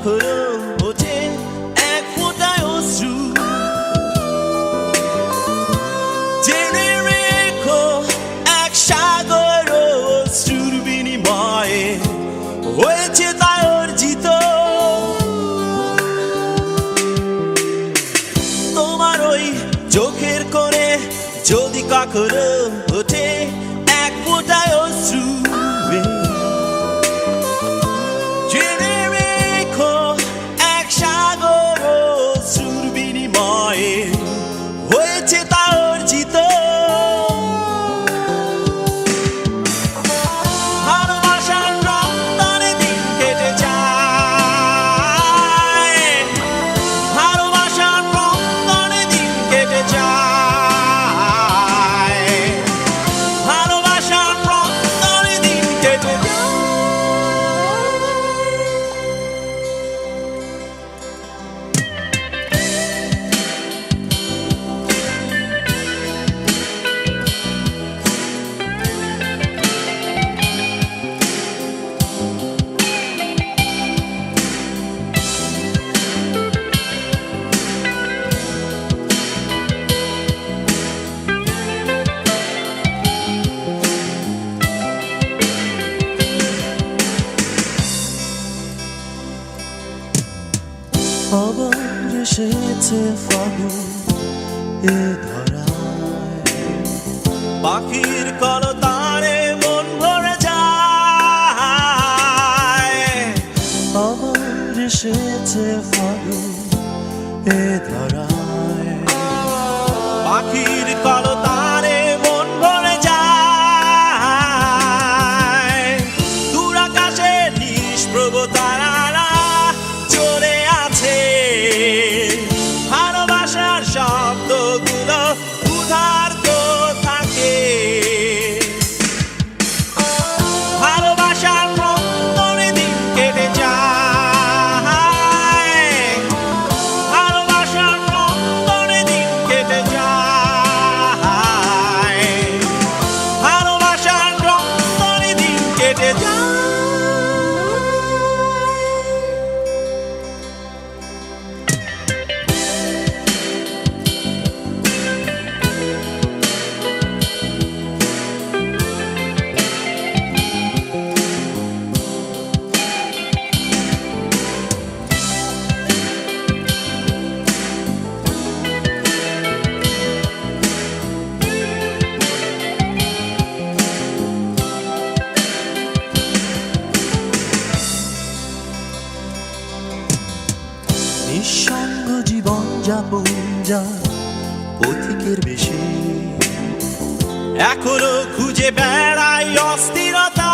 কখনো ওঠে এক ফোঁটায় অশ্রু, জেনে রেখো এক সাগর অশ্রুর বিনিময়ে হয়েছে তাই অর্জিত। তোমার ওই চোখের কোণে যদি কখনো ওঠে এক ফোঁটায় অশ্রু, জেনে রেখো এক সাগর অশ্রুর বিনিময়ে হয়েছে তা অর্জিত। ভালোবাসার রক্তনে দিন কেটে যায়, ভালোবাসার রক্তনে দিন কেটে যায়, ভালোবাসার রক্তনে দিন কেটে যায়। আবার এসেছে ফাগুন এ ধরায়, পাখির কলতারে মন ভরে যায়। আবার এসেছে ফাগুন এ ধরায়, পাখির কলতারে মন ভরে যায়। দূর আকাশে নিষ্প্রভ তারারা চলে আছে, ভালোবাসার শব্দগুলো ক্ষুধার্ত থাকে। ভালোবাসার রক্তনে দিন কেটে যায়, ভালোবাসার রক্তনে দিন কেটে যায়, ভালোবাসার রক্তনে দিন কেটে যায়। নিঃসঙ্গ জীবন যাপন যা পথিকের বেশি, এখনো খুঁজে বেড়াই অস্থিরতা।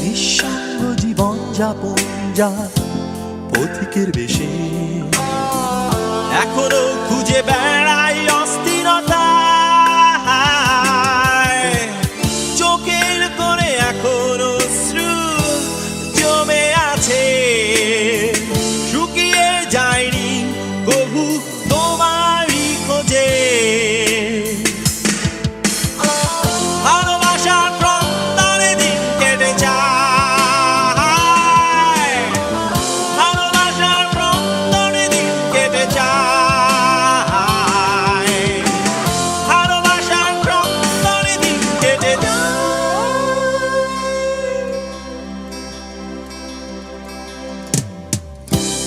নিঃসঙ্গ জীবন যাপন যা পথিকের বেশি, এখনো খুঁজে বেড়াই অস্থিরতা। চোখের কোণে এখনো অশ্রু জমে আছে, শুকিয়ে যায়নি কবু তোমারই খোঁজে। ভালোবাসার রক্তনে দিন কেটে যায়, ভালোবাসার রক্তনে দিন কেটে যায়, ভালোবাসার রক্তনে দিন কেটে যায়।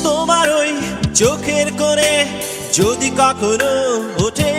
তোমার ওই চোখের কোণে যদি কখনো ওঠে